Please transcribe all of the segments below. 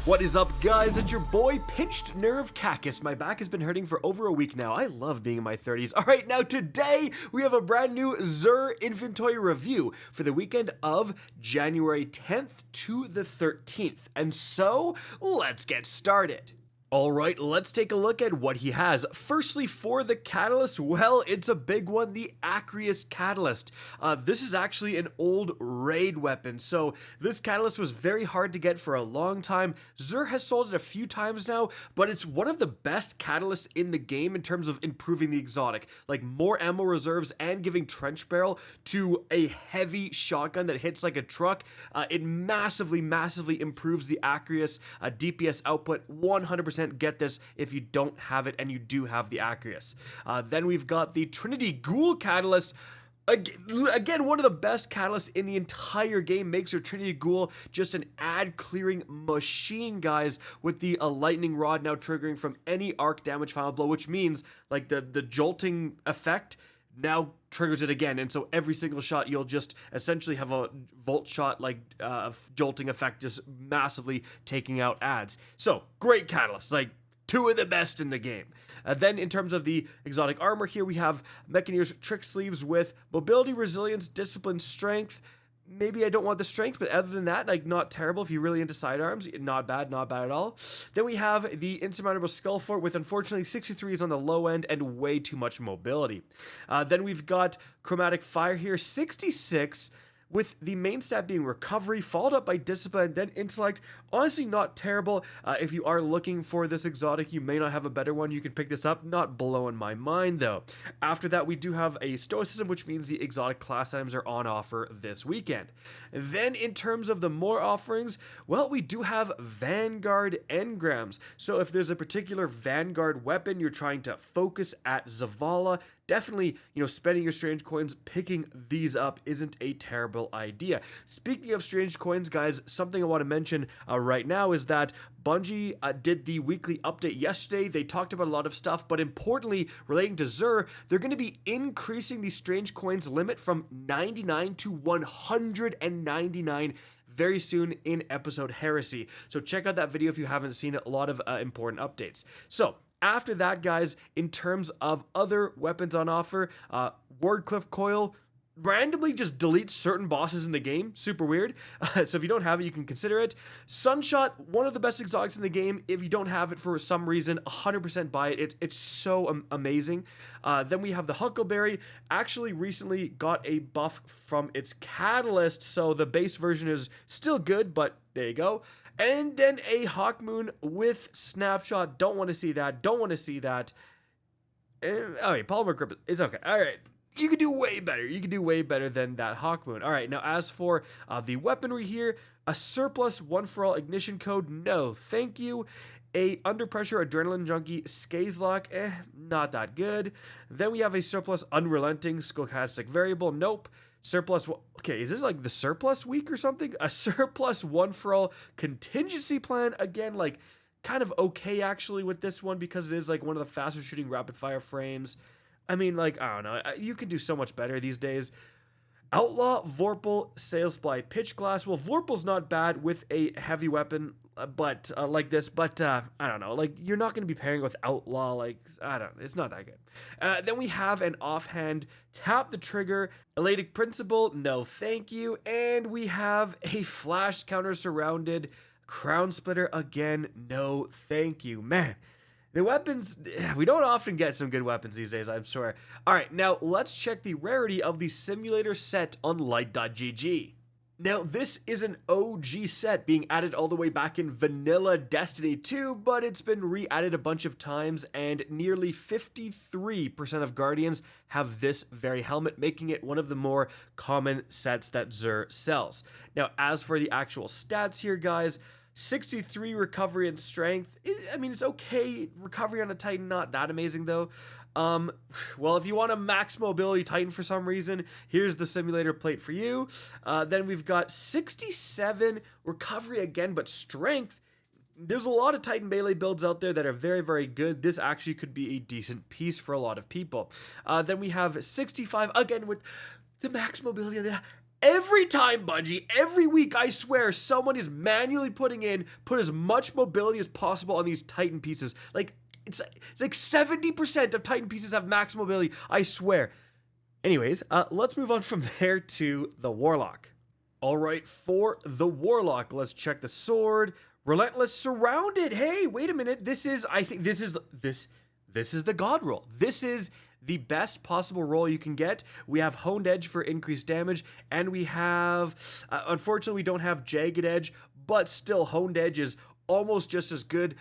What is up, guys? It's your boy Pinched Nerve Cactus. My back has been hurting for over a week now. I love being in my 30s. Alright, now today we have a brand new Xur Inventory review for the weekend of January 10th to the 13th. And so, let's get started. Alright, let's take a look at what he has. Firstly, for the Catalyst, well, it's a big one, the Acreus Catalyst. This is actually an old raid weapon, so this Catalyst was very hard to get for a long time. Xur has sold it a few times now, but it's one of the best Catalysts in the game in terms of improving the exotic. Like, more ammo reserves and giving trench barrel to a heavy shotgun that hits like a truck. It massively improves the Acreus DPS output, 100%. Get this if you don't have it and you do have the Acreus. Then we've got the Trinity Ghoul Catalyst. Again, one of the best catalysts in the entire game. Makes your Trinity Ghoul just an ad clearing machine, guys, with the lightning rod now triggering from any arc damage final blow, which means like the jolting effect now triggers it again, and so every single shot you'll just essentially have a volt shot like jolting effect, just massively taking out ads. So great catalyst, like two of the best in the game. Then in terms of the exotic armor here, we have Mechaneer's Trick Sleeves with mobility, resilience, discipline, strength. Maybe I don't want the strength, but other than that, like, not terrible if you're really into sidearms. Not bad at all. Then we have the Insurmountable Skull Fort with, unfortunately, 63 is on the low end and way too much mobility. Then we've got Chromatic Fire here, 66, with the main stat being Recovery, followed up by Discipline, then Intellect. Honestly, not terrible. If you are looking for this exotic, you may not have a better one. You can pick this up. Not blowing my mind, though. After that, we do have a Stoicism, which means the exotic class items are on offer this weekend. Then, in terms of the more offerings, well, we do have Vanguard Engrams. So if there's a particular Vanguard weapon you're trying to focus at Zavala, definitely, spending your strange coins, picking these up isn't a terrible idea. Speaking of strange coins, guys, something I want to mention right now is that Bungie did the weekly update yesterday. They talked about a lot of stuff, but importantly, relating to Xur, they're going to be increasing the strange coins limit from 99 to 199 very soon in episode Heresy. So check out that video if you haven't seen it. A lot of important updates. So after that, guys, in terms of other weapons on offer, Wardcliff Coil randomly just deletes certain bosses in the game. Super weird. So if you don't have it, you can consider it. Sunshot, one of the best exotics in the game. If you don't have it for some reason, 100% buy it. It's so amazing. Then we have the Huckleberry. Actually recently got a buff from its catalyst, so the base version is still good, but there you go. And then a Hawkmoon with Snapshot. Don't want to see that. Okay, Polymer Grip is okay. All right. You could do way better. You could do way better than that Hawkmoon. All right, now as for the weaponry here, a surplus one-for-all ignition code, no, thank you. A Under Pressure Adrenaline Junkie Scathelock, not that good. Then we have a surplus Unrelenting Stochastic Variable, nope. Surplus, okay, is this like the surplus week or something? A surplus one-for-all contingency plan, again, like kind of okay actually with this one because it is like one of the faster shooting rapid-fire frames. I mean, like, I don't know. You can do so much better these days. Outlaw Vorpal Sail Supply Pitch Glass. Well, Vorpal's not bad with a heavy weapon, but like this. But I don't know. Like, you're not going to be pairing with Outlaw. Like, I don't know. It's not that good. Then we have an offhand Tap the Trigger. Elatic Principle. No, thank you. And we have a Flash Counter Surrounded Crown Splitter. Again, no, thank you. Man. The weapons, we don't often get some good weapons these days, I'm sure. All right, now let's check the rarity of the simulator set on Light.gg. Now, this is an OG set being added all the way back in vanilla Destiny 2, but it's been re-added a bunch of times, and nearly 53% of Guardians have this very helmet, making it one of the more common sets that Xur sells. Now, as for the actual stats here, guys, 63 recovery and strength. I mean, it's okay. Recovery on a Titan, not that amazing though. Well, if you want a max mobility Titan for some reason, here's the simulator plate for you. Then we've got 67 recovery again, but strength. There's a lot of Titan melee builds out there that are very, very good. This actually could be a decent piece for a lot of people. Then we have 65 again with the max mobility Every time, Bungie, every week, I swear, someone is manually put as much mobility as possible on these Titan pieces. Like, it's like 70% of Titan pieces have max mobility, I swear. Anyways, let's move on from there to the Warlock. All right, for the Warlock, let's check the sword. Relentless Surrounded. Hey, wait a minute. I think this is the God roll. This is the best possible roll you can get. We have Honed Edge for increased damage, and we have, unfortunately, we don't have Jagged Edge, but still, Honed Edge is almost just as good.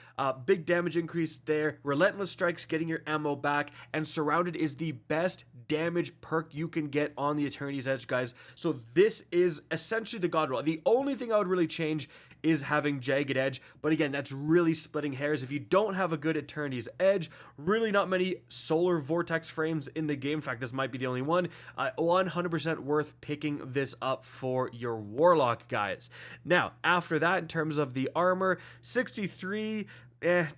Big damage increase there. Relentless Strikes, getting your ammo back, and Surrounded is the best damage perk you can get on the Eternity's Edge, guys. So this is essentially the God roll. The only thing I would really change is having Jagged Edge, but again, that's really splitting hairs. If you don't have a good Eternity's Edge, really not many Solar Vortex frames in the game. In fact, this might be the only one. 100% worth picking this up for your Warlock, guys. Now, after that, in terms of the armor, 63,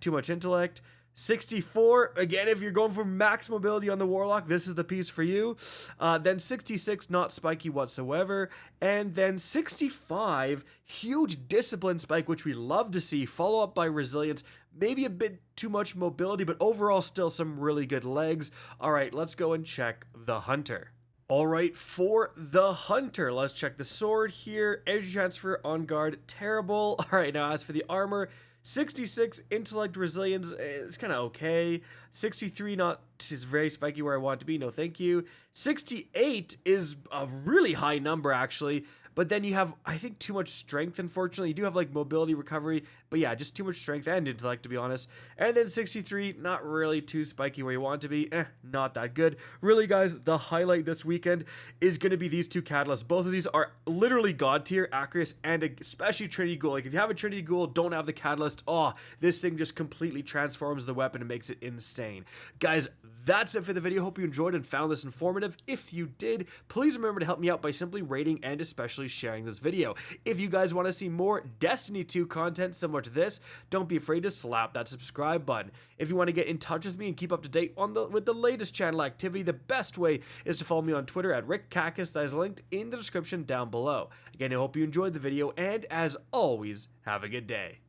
too much intellect. 64, again, if you're going for max mobility on the Warlock, this is the piece for you. Then 66, not spiky whatsoever. And then 65, huge discipline spike, which we love to see, follow up by resilience. Maybe a bit too much mobility, but overall still some really good legs. All right, let's go and check the Hunter. All right, for the Hunter, let's check the sword here. Energy transfer on guard, terrible. All right, now as for the armor, 66 intellect resilience, it's kind of okay. 63 not is very spiky where I want it to be, no thank you. 68 is a really high number actually, but then you have, I think, too much strength, unfortunately. You do have like mobility, recovery, but yeah, just too much strength and intellect, to be honest. And then 63, not really too spiky where you want it to be, not that good. Really, guys, the highlight this weekend is going to be these two catalysts. Both of these are literally god tier, Acris, and especially Trinity Ghoul. Like, if you have a Trinity Ghoul, don't have the catalyst, oh, this thing just completely transforms the weapon and makes it insane. Guys, that's it for the video. Hope you enjoyed and found this informative. If you did, please remember to help me out by simply rating and especially sharing this video. If you guys want to see more Destiny 2 content similar to this, don't be afraid to slap that subscribe button. If you want to get in touch with me and keep up to date with the latest channel activity, the best way is to follow me on Twitter at RickCacus. That is linked in the description down below. Again, I hope you enjoyed the video, and as always, have a good day.